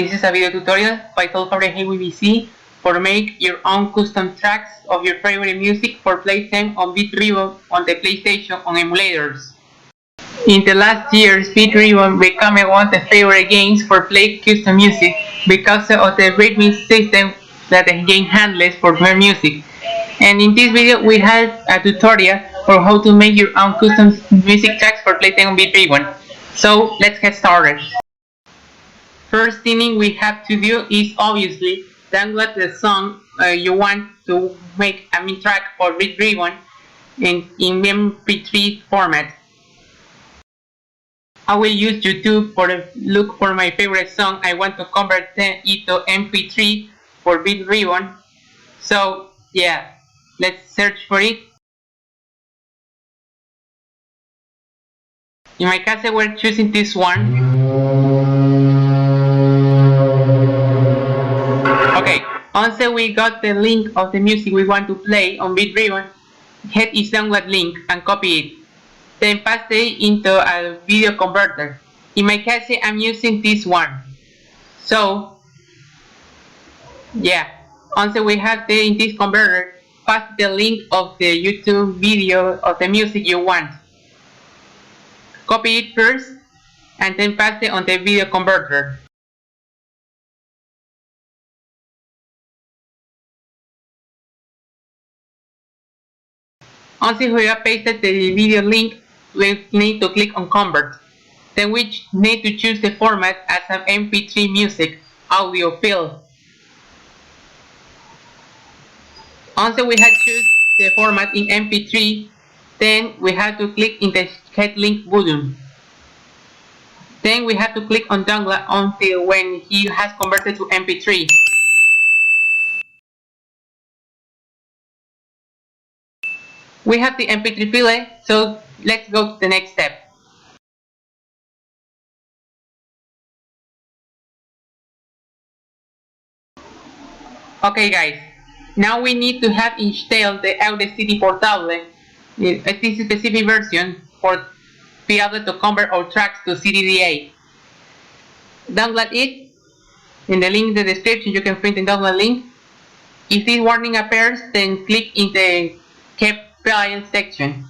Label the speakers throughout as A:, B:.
A: This is a video tutorial by saulfabreg Wii VC for make your own custom tracks of your favorite music for playtime on Vib-Ribbon on the PlayStation on emulators. In the last years, Vib-Ribbon became one of the favorite games for play custom music because of the rhythmic system that the game handles for more music. And in this video, we have a tutorial for how to make your own custom music tracks for playtime on Vib-Ribbon. So let's get started. First thing we have to do is obviously download the song you want to make a MIDI track for Vib-Ribbon in MP3 format. I will use YouTube for look for my favorite song. I want to convert it into MP3 for Vib-Ribbon. So yeah, let's search for it. In my case, we're choosing this one. Okay, once we got the link of the music we want to play on Vib-Ribbon, head its download link and copy it. Then paste it into a video converter. In my case, I'm using this one. So, yeah, once we have in this converter, paste the link of the YouTube video of the music you want. Copy it first, and then paste it on the video converter. Once we have pasted the video link, we need to click on Convert. Then we need to choose the format as an MP3 music audio file. Once we have choose the format in MP3, then we have to click in the Get Link button. Then we have to click on Download until when he has converted to MP3. We have the MP3 file, so let's go to the next step. Okay guys, now we need to have installed the Audacity portable, this specific version for be able to convert our tracks to CDDA. Download it. In the link in the description you can print the download link. If this warning appears, then click in the Keep File section.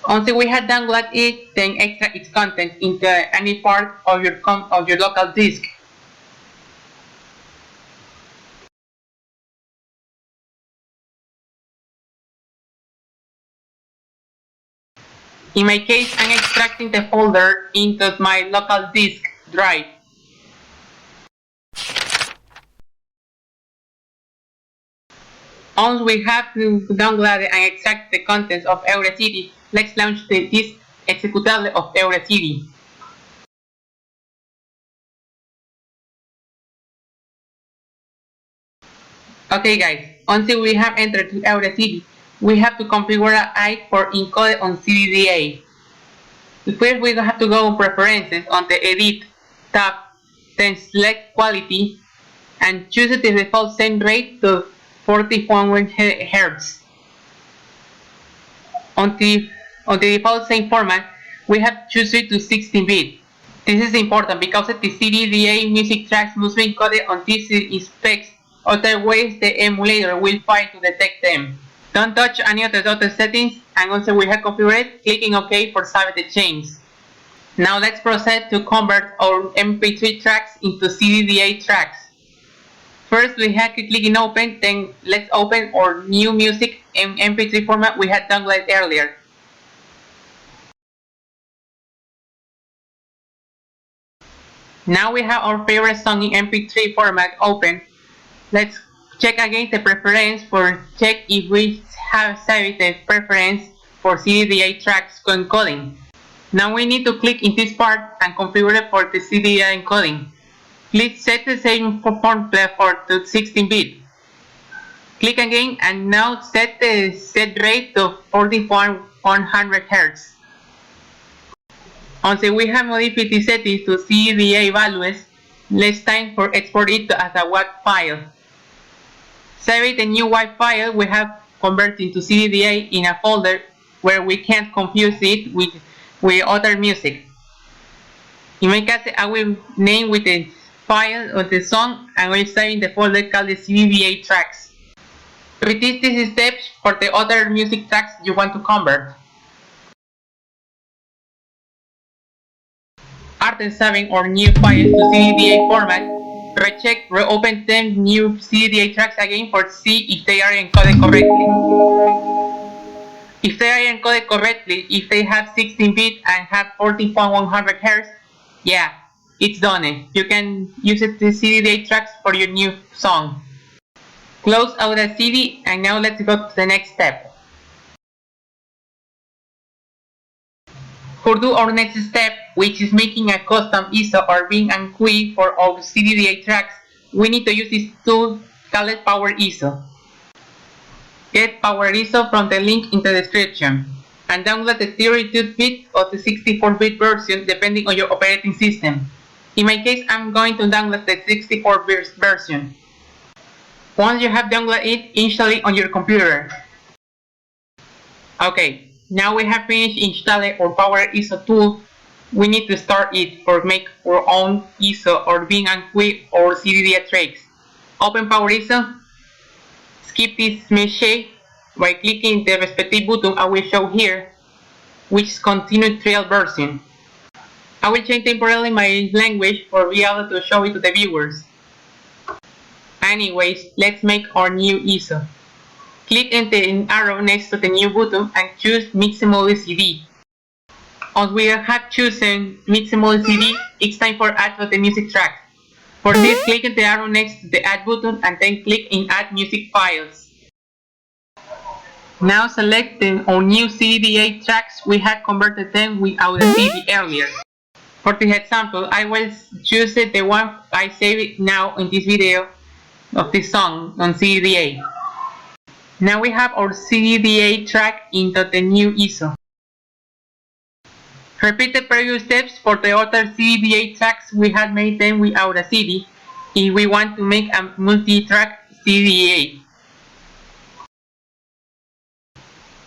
A: Once we have downloaded it, then extract its content into any part of your local disk. In my case, I'm extracting the folder into my local disk drive. Once we have to download and extract the contents of Audacity, let's launch this executable of Audacity. Okay guys, once we have entered to Audacity, we have to configure an eye for encode on CDDA. First we have to go on Preferences on the Edit tab, then select Quality and choose the default frame rate to 41 Hz. On the default same format, we have to choose it to 16-bit. This is important because the CDDA music tracks must be encoded on these specs, otherwise the emulator will fail to detect them. Don't touch any of the other settings, and once we have configured, clicking OK for save the changes. Now let's proceed to convert our MP3 tracks into CDDA tracks. First we have to click in Open, then let's open our new music in MP3 format we had downloaded earlier. Now we have our favorite song in MP3 format open. Let's check again the preference for check if we have saved the preference for CDDA tracks encoding. Now we need to click in this part and configure it for the CDDA encoding. Please set the same format for 16-bit. Click again and now set the set rate to 4100 Hz. Once we have modified the settings to CDDA values, it's time for export it as a WAV file. Save the new WAV file we have converted to CDDA in a folder where we can't confuse it with other music. In my case, I will name with the file of the song and we're saving the folder called the CDDA tracks. Repeat these steps for the other music tracks you want to convert. After saving our new files to CDDA format, recheck, reopen them new CDDA tracks again for see if they are encoded correctly. If they are encoded correctly, if they have 16-bit and have 14.100 Hz, yeah, it's done. You can use the CDDA tracks for your new song. Close Audacity and now let's go to the next step. For do our next step, which is making a custom ISO or bin and GUI for our CDDA tracks, we need to use this tool called PowerISO. Get PowerISO from the link in the description and download the 32-bit or the 64-bit version depending on your operating system. In my case, I'm going to download the 64-bit version. Once you have downloaded it, install it on your computer. Okay, now we have finished installing our PowerISO tool. We need to start it or make our own ISO or bin and GUI or CDDA tracks. Open PowerISO, skip this mesh by clicking the respective button I will show here, which is continue trial version. I will change temporarily my language for be able to show it to the viewers. Anyways, let's make our new ISO. Click in the arrow next to the new button and choose Mix Emulator CD. Once we have chosen Mix Emulator CD, it's time for add to the music track. For this, click in the arrow next to the add button and then click in add music files. Now select our new CDDA tracks. We had converted them with Audacity earlier. For this example, I will choose the one I saved now in this video of this song on CDDA. Now we have our CDDA track into the new ISO. Repeat the previous steps for the other CDDA tracks. We had made them with Audacity if we want to make a multi-track CDDA.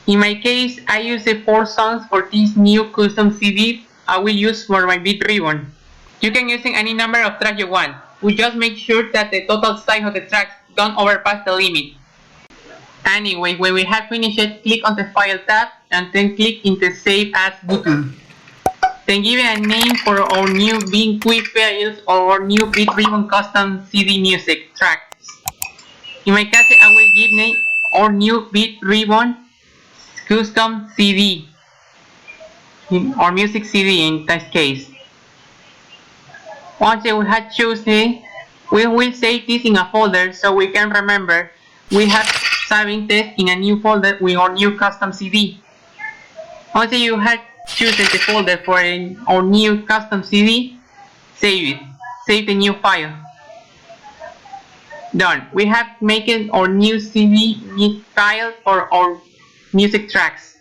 A: In my case, I use the 4 songs for this new custom CD I will use for my Vib-Ribbon. You can use any number of tracks you want. We just make sure that the total size of the tracks don't overpass the limit. Anyway, when we have finished it, click on the File tab and then click in the Save As button. Then give it a name for our new bin GUI files or our new Vib-Ribbon custom CD music tracks. In my case, I will give name our new Vib-Ribbon custom CD or music CD in this case. Once we have chosen, we will save this in a folder so we can remember we have saving this in a new folder with our new custom CD. Once you have chosen the folder for our new custom CD, save it. Save the new file. Done. We have made our new CD file for our music tracks.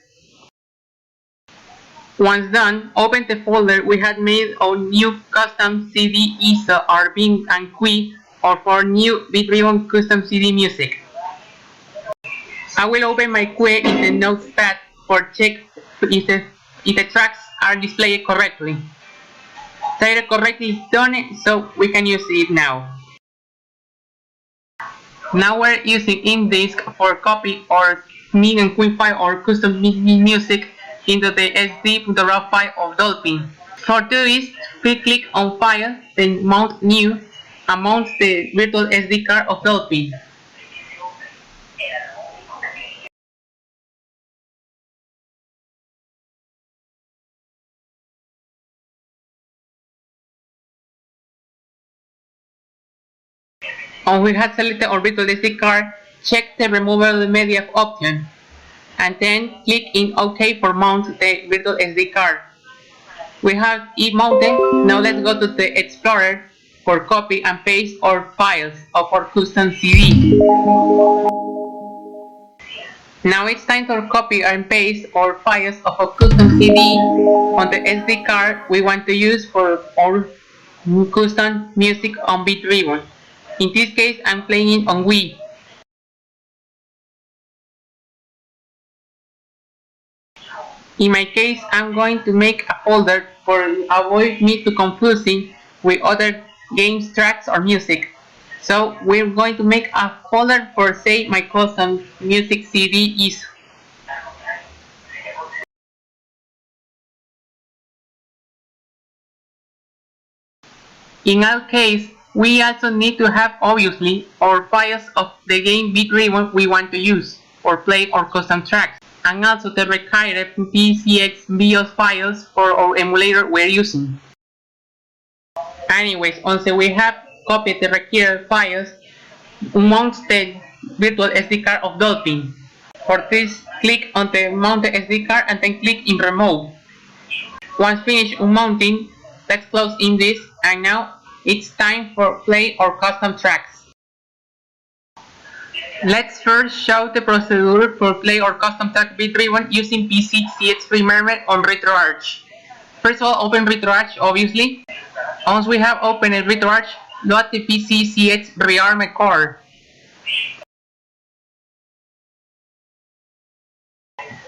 A: Once done, open the folder we had made our new custom CD ISO or bin and GUI or for new Vib-Ribbon custom CD music. I will open my GUI in the notepad for check if the tracks are displayed correctly. They are correctly done, so we can use it now. Now we're using InDisk for copy or MIDI and GUI file or custom MIDI music into the SD.RAW file of Dolphin. For this, we click on File, then Mount New, and mount the virtual SD card of Dolphin. Once we have selected our virtual SD card, check the Removable Media option, and then click in OK for mount the virtual SD card. We have it mounted. Now let's go to the Explorer for copy and paste our files of our custom CD. Now it's time to copy and paste our files of our custom CD on the SD card we want to use for our custom music on Vib-Ribbon. In this case, I'm playing on Wii. In my case, I'm going to make a folder for avoid me to confusing with other games, tracks, or music. So we're going to make a folder for, say, my custom music CD-ROM. In our case, we also need to have, obviously, our files of the game Vib-Ribbon we want to use or play our custom tracks, and also the required PCSX files for our emulator we're using. Anyways, once we have copied the required files, mount the virtual SD card of Dolphin. For this, click on the mounted SD card and then click in Remove. Once finished unmounting, let's close in this, and now it's time for play our custom tracks. Let's first show the procedure for play our custom track Vib-Ribbon using PCSX-ReARMed on RetroArch. First of all, open RetroArch, obviously. Once we have opened RetroArch, load the PCSX-ReARMed core.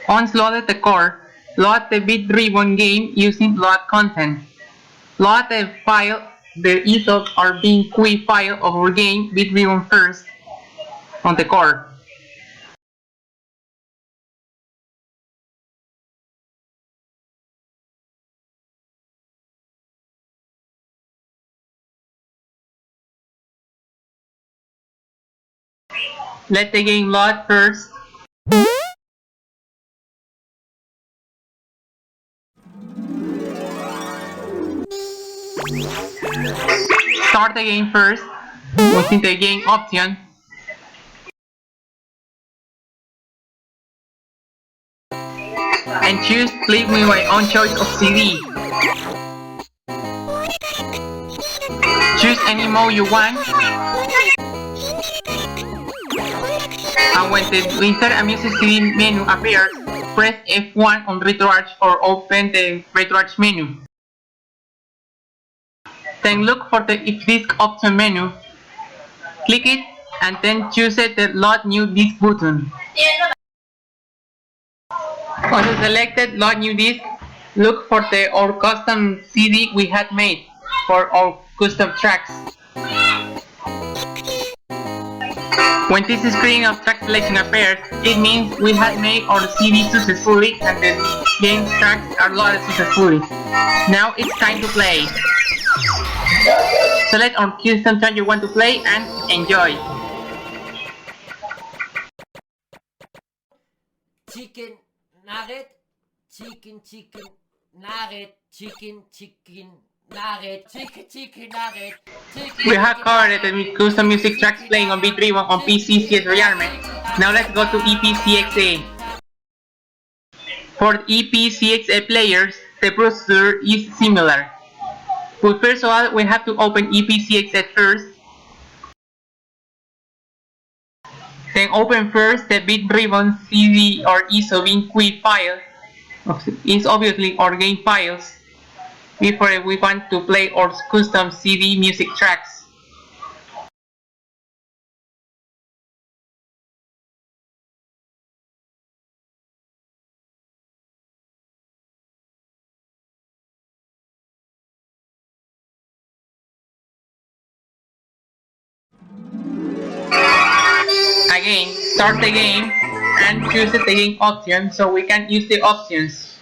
A: Once loaded the core, load the Vib-Ribbon game using load content. Load the file, the ISO or encode file of our game Vib-Ribbon first on the core. Let the game load first. Start the game first using the game option. And choose play with my own choice of CD. Choose any mode you want. And when the insert a music CD menu appears, press F1 on RetroArch or open the RetroArch menu. Then look for the disk option menu. Click it and then choose the load new disk button. Once selected load new disk, look for our custom CD we had made for our custom tracks. When this screen of track selection appears, it means we had made our CD successfully and the game tracks are loaded successfully. Now it's time to play. Select our custom track you want to play and enjoy.
B: Chicken nugget, chicken nugget, chicken nugget, chicken nugget.
A: We have covered the custom music tracks playing on Vib-Ribbon on PCSX-ReARMed. Now let's go to ePSXe. For ePSXe players, the procedure is similar. But first of all, we have to open ePSXe first. Then open first the Vib-Ribbon CD or ISO encode file. It's obviously our game files before we want to play our custom CD music tracks. Again, start the game and choose the game option so we can use the options.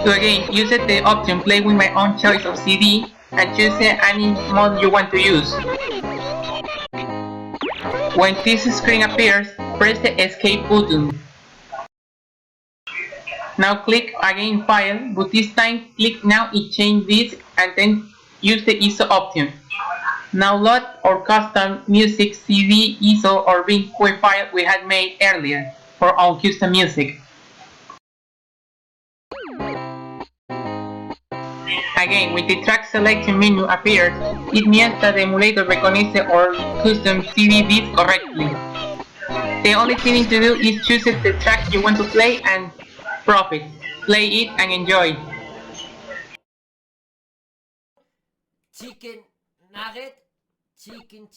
A: So again, use the option play with my own choice of CD and choose any mode you want to use. When this screen appears, press the escape button. Now click again file, but this time click now in change disk and then use the ISO option. Now load our custom music CD, ISO or encode file we had made earlier for our custom music. Again, when the track selection menu appears, it means that the emulator recognizes our custom CD disk correctly. The only thing to do is choose the track you want to play and profit. Play it and enjoy.
B: Chicken nugget, chicken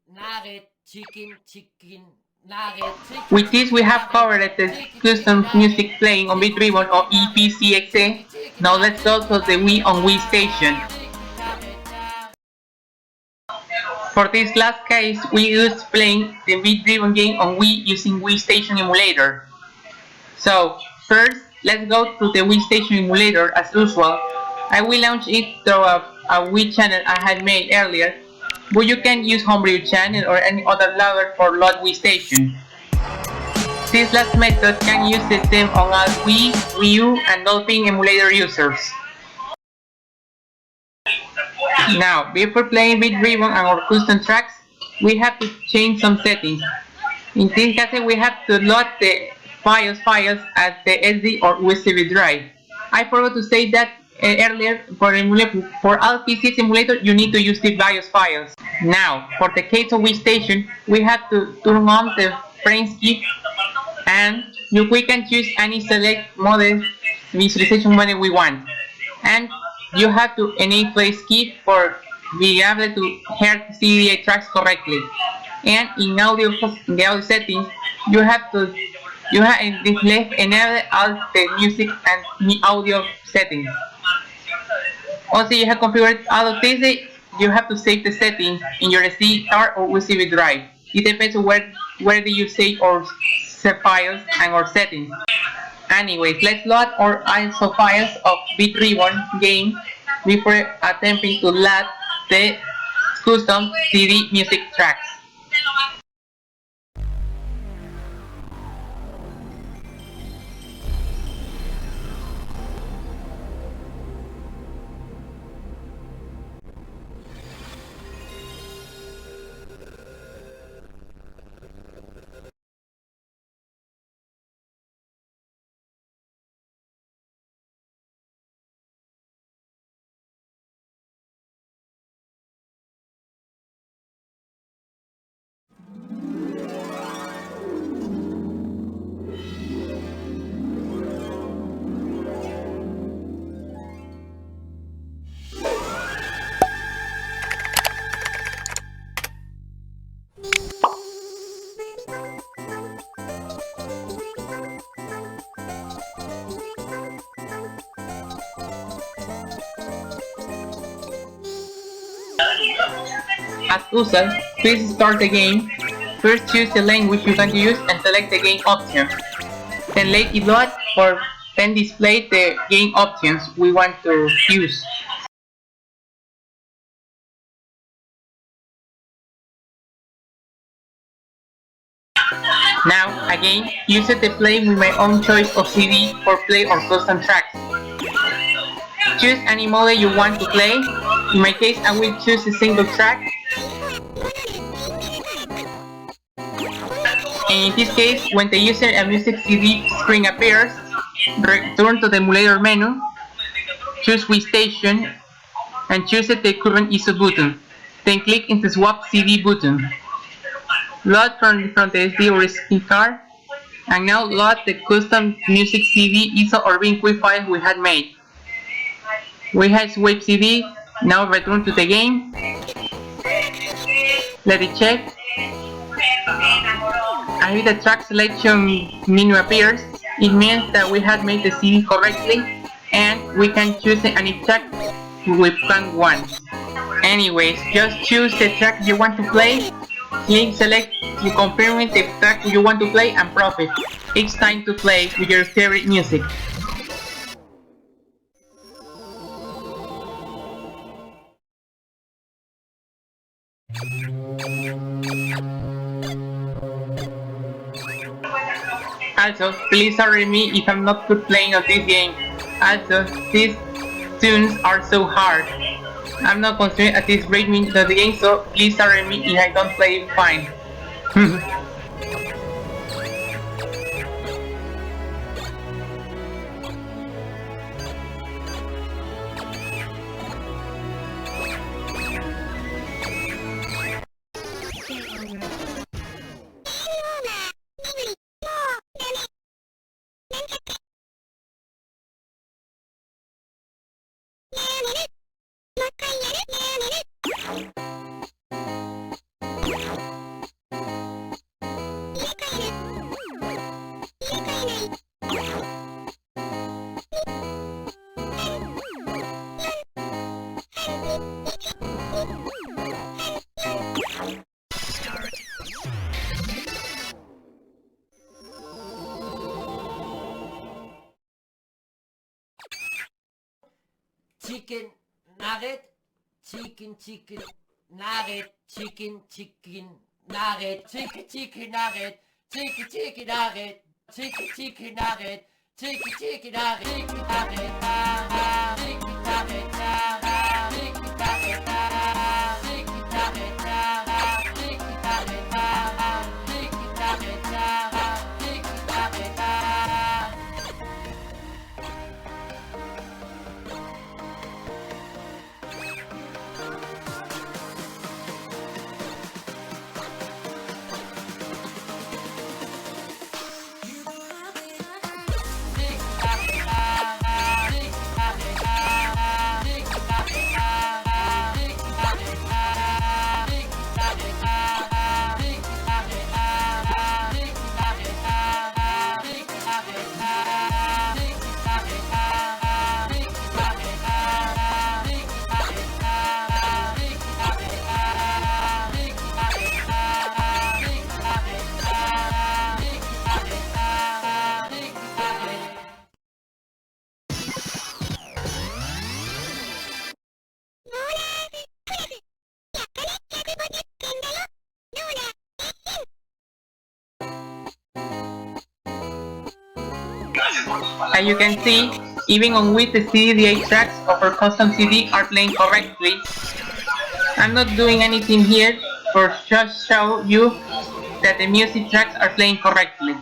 B: nugget, chicken
A: With this, we have covered the custom music playing on Vib-Ribbon or ePSXe. Now let's go to the Wii on WiiStation. For this last case, we used playing the Vib-Ribbon game on Wii using WiiStation emulator. So first, let's go to the WiiStation emulator as usual. I will launch it through a Wii channel I had made earlier, but you can use Homebrew channel or any other loader for load WiiStation. This last method can use the same on all Wii, Wii U, and Dolphin Emulator users. Now, before playing Vib-Ribbon and our custom tracks, we have to change some settings. In this case, we have to load the files as the SD or USB drive. I forgot to say that earlier, for all PC emulator, you need to use the BIOS files. Now, for the case of WiiStation, we have to turn on the frame skip, and we can choose any select model visualization model we want. And you have to enable play skip for be able to hear CDDA tracks correctly. And in the audio settings, you have in this left enable all the music and audio settings. Also, you have configured all of this. You have to save the settings in your SD card or USB drive. It depends on where do you save or save files and or settings. Anyways, let's load our ISO files of Vib-Ribbon game before attempting to load the custom CD music tracks. As usual, please start the game. First choose the language you want to use and select the game option. Then let it load or then display the game options we want to use. Now, again, use it to play with my own choice of CD for play or custom tracks. Choose any model you want to play. In my case, I will choose a single track. And in this case, when the user and music CD screen appears, return to the emulator menu, choose WiiStation, and choose the current ISO button. Then click into swap CD button. Load from the SD or SD card, and now load the custom music CD, ISO or WinQuick file we had made. We have swiped CD, now return to the game. Let it check. And if the track selection menu appears, it means that we had made the CD correctly, and we can choose any track we plan once. Anyways, just choose the track you want to play, click select to confirm the track you want to play, and profit. It's time to play with your favorite music. Also, please sorry me if I'm not good playing on this game. Also, these tunes are so hard. I'm not considering at this rate of the game, so please sorry me if I don't play fine.
B: chicken nugget, chicken nugget, chicken nugget, chicken nugget, chicken nugget, chicken nugget, chicken
A: As you can see, even on Wii, the CDDA tracks of our custom CD are playing correctly. I'm not doing anything here for just show you that the music tracks are playing correctly.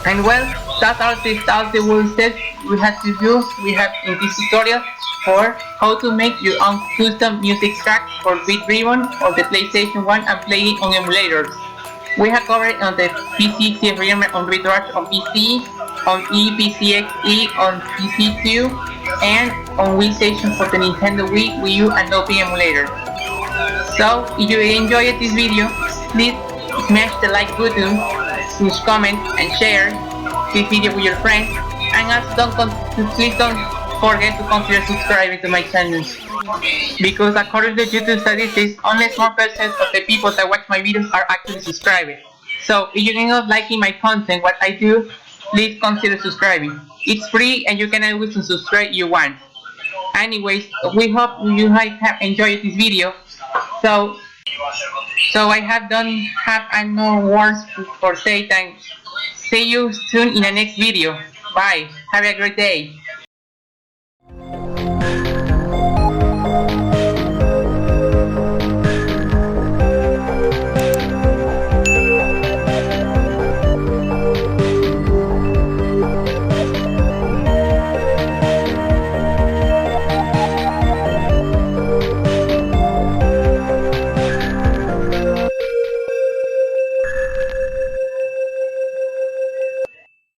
A: And well, that's all the steps we have to do. We have in this tutorial for how to make your own custom music tracks for Vib-Ribbon or the PlayStation 1 and play it on emulators. We have covered on the PCSX-ReARMed on RetroArch on PC, on ePSXe on PC2, and on WiiStation for the Nintendo Wii, Wii U, and Dolphin Emulator. So, if you enjoyed this video, please smash the like button, comment, and share this video with your friends, and also please don't forget to consider subscribing to my channel. Because according to YouTube statistics, only small percent of the people that watch my videos are actually subscribing. So if you're not liking my content, what I do, please consider subscribing. It's free and you can always subscribe if you want. Anyways, we hope you have enjoyed this video. So I don't have no words for say than see you soon in the next video. Bye. Have a great day.